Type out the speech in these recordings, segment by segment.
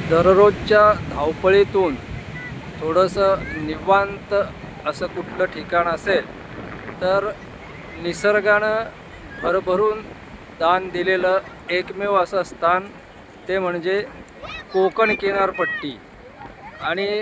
दररोजच्या धावपळीतून थोडंसं निवांत असं कुठलं ठिकाण असेल तर निसर्गानं भरभरून दान दिलेलं एकमेव असं स्थान ते म्हणजे कोकण किनारपट्टी. आणि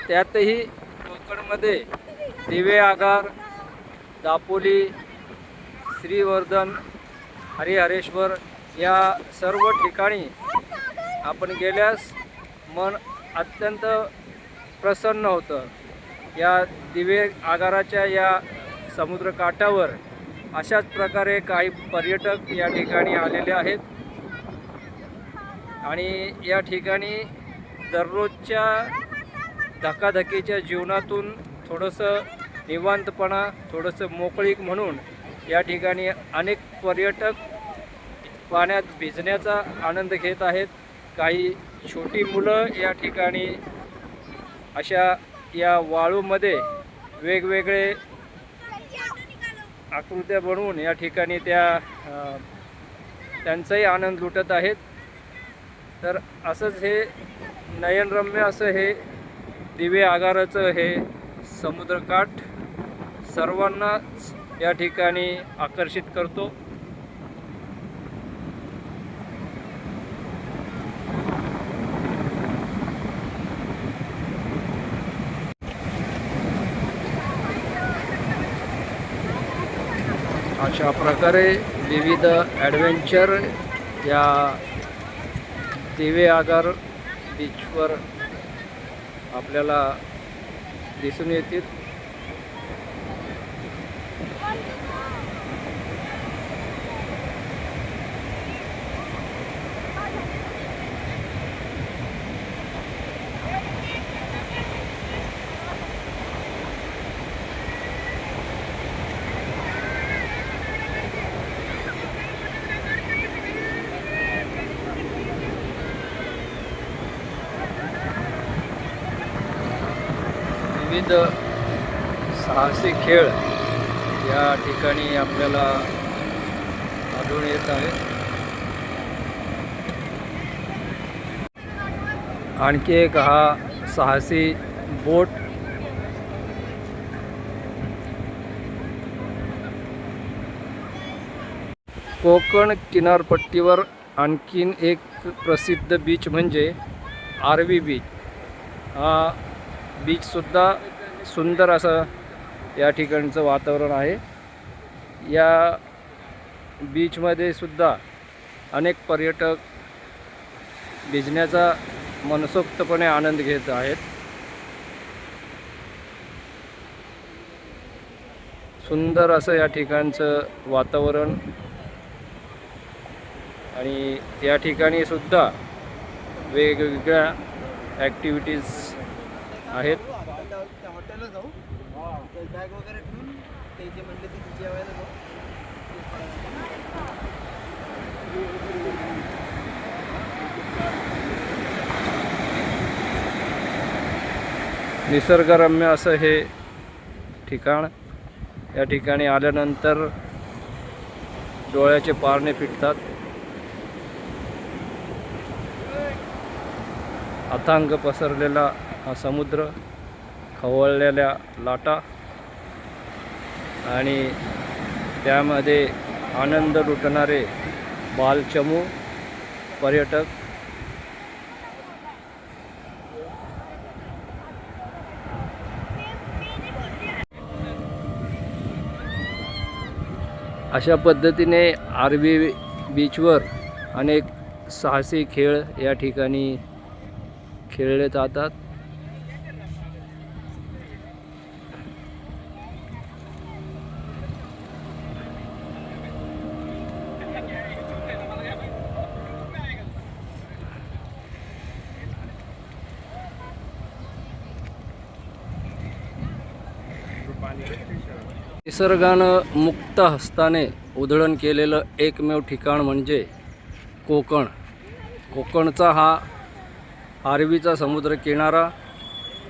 त्यातही कोकणमध्ये दिवे आगार, दापोली, श्रीवर्धन, हरिहरेश्वर या सर्व ठिकाणी आपण गेल्यास मन अत्यंत प्रसन्न होतं. या दिवे आगाराच्या या समुद्रकाठावर अशाच प्रकारे काही पर्यटक या ठिकाणी आलेले आहेत आणि या ठिकाणी दररोजच्या धकाधकीच्या जीवनातून थोडंसं निवांतपणा, थोडंसं मोकळीक म्हणून या ठिकाणी अनेक पर्यटक पाण्यात भिजण्याचा आनंद घेत आहेत. काही छोटी मुलं या ठिकाणी अशा या वाळूमध्ये वेगवेगळे आकृत्या बनवून या ठिकाणी त्यांचाही आनंद लुटत आहेत. तर असंच हे नयनरम्य असं हे दिवे आगाराचं हे समुद्रकाठ सर्वांनाच या ठिकाणी आकर्षित करतो. अशा प्रकारे विविध ॲडव्हेंचर या दिवे आगार बीचवर आपल्याला दिसून येतील. विविध साहसी खेळ या ठिकाणी आपल्याला आढळून येत आहेत. आणखी एक हा साहसी बोट कोकण किनारपट्टीवर आणखीन एक प्रसिद्ध बीच म्हणजे आरवी बीच. हा बीचसुद्धा सुंदर असं या ठिकाणचं वातावरण आहे. या बीचमध्ये सुद्धा अनेक पर्यटक भिजण्याचा मनसोक्तपणे आनंद घेत आहेत. सुंदर असं या ठिकाणचं वातावरण आणि या ठिकाणी सुद्धा वेगवेगळ्या ॲक्टिव्हिटीज आहेत. निसर्गरम्य असं हे ठिकाण. या ठिकाणी आल्यानंतर डोळ्याचे पारणे फिटतात. अथांग पसरलेला हा समुद्र, खवळलेल्या लाटा आणि त्यामध्ये आनंद लुटणारे बालचमू पर्यटक. अशा पद्धतीने आरवी बीचवर अनेक साहसी खेळ या ठिकाणी खेळले जातात. निसर्गानं मुक्त हस्ताने उधळण केलेलं एकमेव ठिकाण म्हणजे कोकण. कोकणचा हा आरवीचा समुद्रकिनारा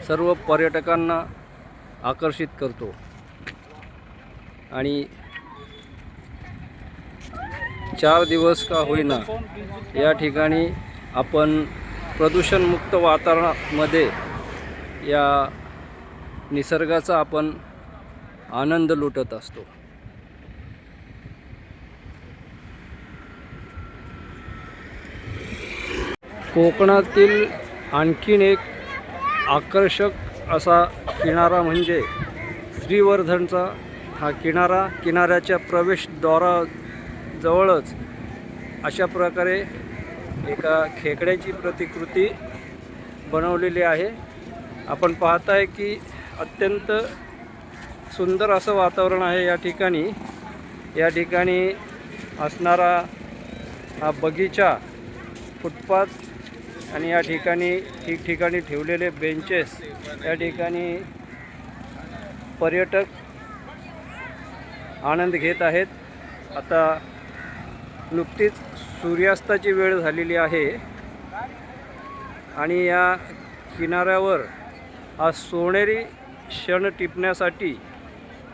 सर्व पर्यटकांना आकर्षित करतो आणि 4 दिवस का होईना या ठिकाणी आपण प्रदूषणमुक्त वातावरणामध्ये या निसर्गाचा आपण आनंद लुटत असतो. कोकणातील आणखीन एक आकर्षक असा किनारा म्हणजे श्रीवर्धनचा हा किनाऱ्याच्या प्रवेशद्वाराजवळच अशा प्रकारे एका खेकड्याची प्रतिकृती बनवलेली आहे. आपण पाहताय की अत्यंत सुंदर असं वातावरण आहे या ठिकाणी असणारा हा बगीचा, फुटपाथ आणि या ठिकाणी ठिकठिकाणी ठेवलेले बेंचेस, या ठिकाणी पर्यटक आनंद घेत आहेत. आता नुकतीच सूर्यास्ताची वेळ झालेली आहे आणि या किनाऱ्यावर हा सोनेरी क्षण टिपण्यासाठी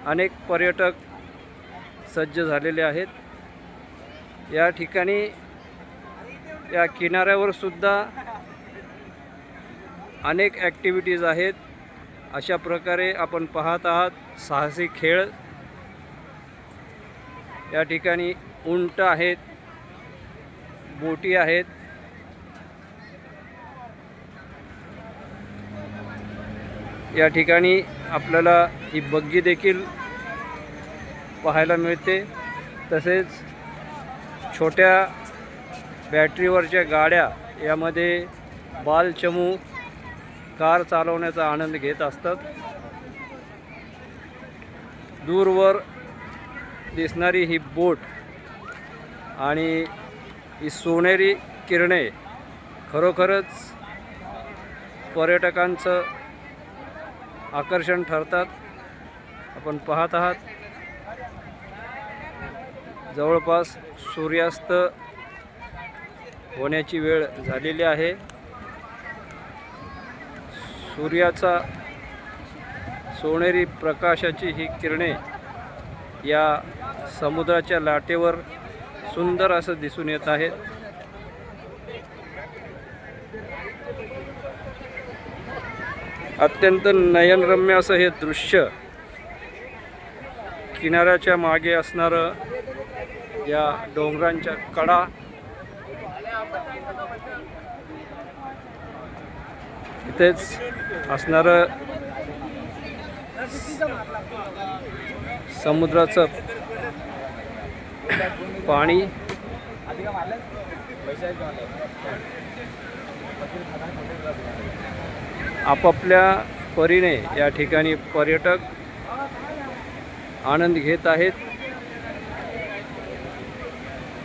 अनेक पर्यटक सज्ज झालेले आहेत. या ठिकाणी या किनाऱ्यावर सुद्धा अनेक ॲक्टिव्हिटीज आहेत. अशा प्रकारे आपण पाहत आहात साहसी खेळ. या ठिकाणी उंट आहेत, बोटी आहेत. या ठिकाणी आपल्याला ही बग्गी देखील पाहायला मिळते. तसेच छोट्या बॅटरीवरच्या गाड्या, यामध्ये बालचमू कार चालवण्याचा आनंद घेत असतात. दूरवर दिसणारी ही बोट आणि ही सोनेरी किरणे खरोखरच पर्यटकांचं आकर्षण ठरतात. आपण पाहत आहात जवळपास सूर्यास्त होण्याची वेळ झालेली आहे. सूर्याचा सोनेरी प्रकाशाची ही किरणे या समुद्राच्या लाटेवर सुंदर असं दिसून येत आहेत. अत्यंत नयनरम्य असं हे दृश्य. किनाऱ्याच्या मागे असणारं या डोंगरांच्या कडा, इथेच असणारं समुद्राचं पाणी, आपापल्या परीने या ठिकाणी पर्यटक आनंद घेत आहेत.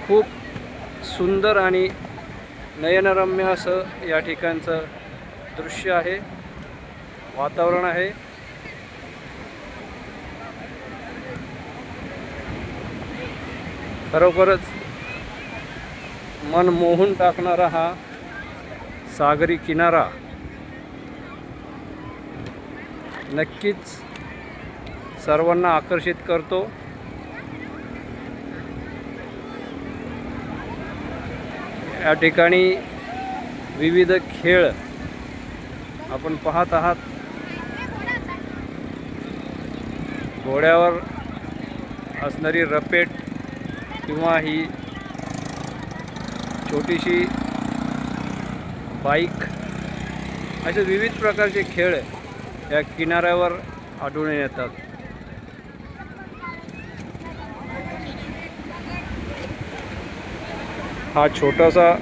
खूप सुंदर आणि नयनरम्य असं या ठिकाणचं दृश्य आहे, वातावरण आहे. खरोखरच मन मोहून टाकणारा हा सागरी किनारा नक्कीच सर्वांना आकर्षित करतो. या ठिकाणी विविध खेळ आपण पाहत आहात. घोड्यावर असणारी रपेट किंवा ही छोटीशी बाईक, असे विविध प्रकारचे खेळ या किनाऱ्यावर आढळून येतात. हा छोटासा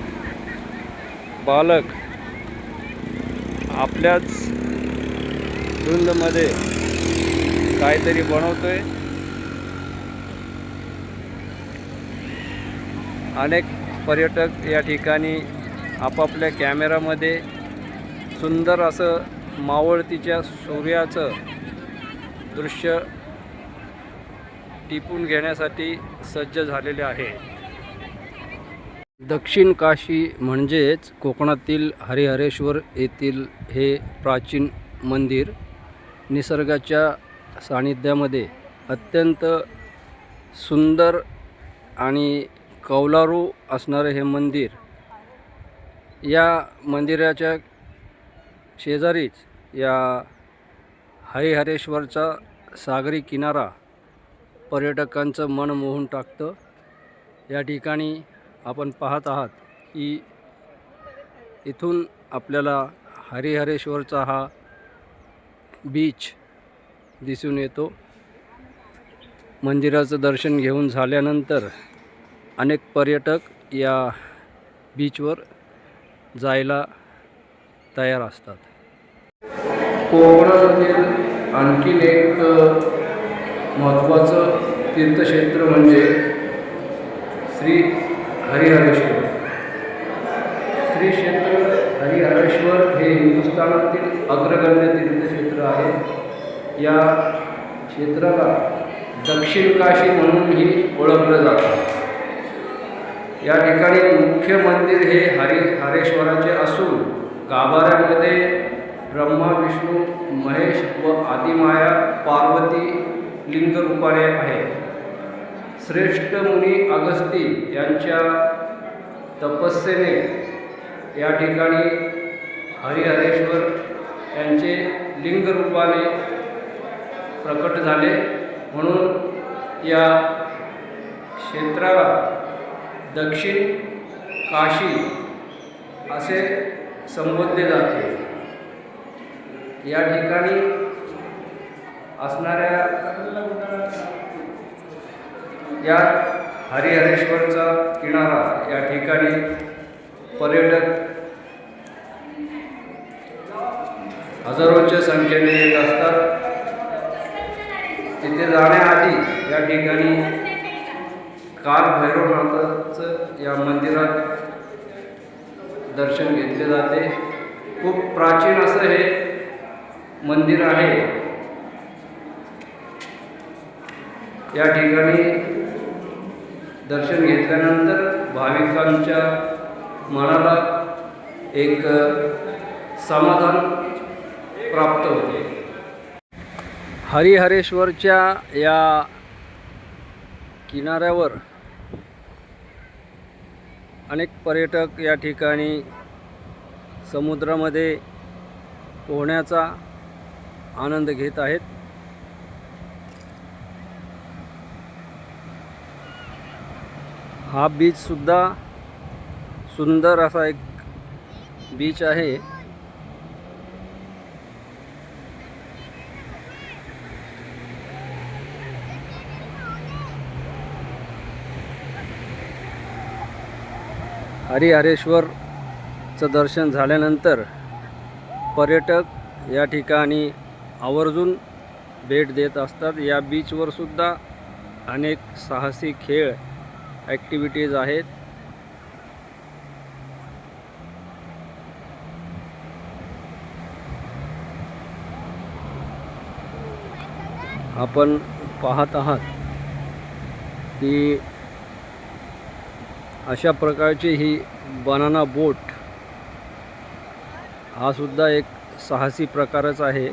बालक आपल्याच धुंदमध्ये काहीतरी बनवतोय. अनेक पर्यटक या ठिकाणी आपापल्या कॅमेरामध्ये सुंदर असं मावळतीच्या सूर्याचं दृश्य टिपून घेण्यासाठी सज्ज झालेले आहे. दक्षिण काशी म्हणजेच कोकणातील हरिहरेश्वर येथील हे प्राचीन मंदिर निसर्गाच्या सानिध्यामध्ये अत्यंत सुंदर आणि कौलारू असणारे हे मंदिर या मंदिराच्या शेजारीच या हरिहरेश्वरचा सागरी किनारा पर्यटकांचं मन मोहून टाकतं। या ठिकाणी आपण पाहत आहात की इथून आपल्याला हरिहरेश्वरचा हा बीच दिसून येतो। मंदिराचं दर्शन घेऊन झाल्यानंतर अनेक पर्यटक या बीचवर जायला तयार असतात। कोकणातील आणखीन एक महत्त्वाचं तीर्थक्षेत्र म्हणजे श्री हरिहरेश्वर। श्री क्षेत्र हरिहरेश्वर हे हिंदुस्थानातील अग्रगण्य तीर्थक्षेत्र आहे। या क्षेत्राला दक्षिण काशी म्हणूनही ओळखलं जातं। या ठिकाणी मुख्य मंदिर हे हरिहरेश्वराचे असून गाभाऱ्यामध्ये ब्रह्मा विष्णू महेश व आदिमाया पार्वती लिंग रूपाने आहे। श्रेष्ठ मुनी अगस्ती यांच्या तपस्येने या ठिकाणी हरिहरेश्वर यांचे लिंग रूपाने प्रकट झाले, म्हणून या क्षेत्राला दक्षिण काशी असे संबोधले जाते। या ठिकाणी असणाऱ्या या हरिहरेश्वरचा किनारा या ठिकाणी पर्यटक हजारोच्या संख्येने येत असतात। तिथे जाण्याआधी या ठिकाणी काल भैरवनाथाचं या मंदिरात दर्शन घेतले जाते। खूप प्राचीन असं हे मंदिर आहे। या ठिकाणी दर्शन घेतल्यानंतर भाविकांच्या मनाला एक समाधान प्राप्त होते। हरिहरेश्वरच्या या किनाऱ्यावर अनेक पर्यटक या ठिकाणी समुद्रामध्ये पोहण्याचा आनंद घेत आहेत। हा बीच सुद्धा सुंदर असा एक बीच आहे। हरिहरेश्वरचं दर्शन झाल्यानंतर पर्यटक या ठिकाणी आवर्जून भेट देत असतात। या बीचवर सुद्धा अनेक साहसी खेळ ॲक्टिव्हिटीज आहेत। आपण पाहत आहात की अशा प्रकारची ही बनाना बोट हा सुद्धा एक साहसी प्रकारच आहे।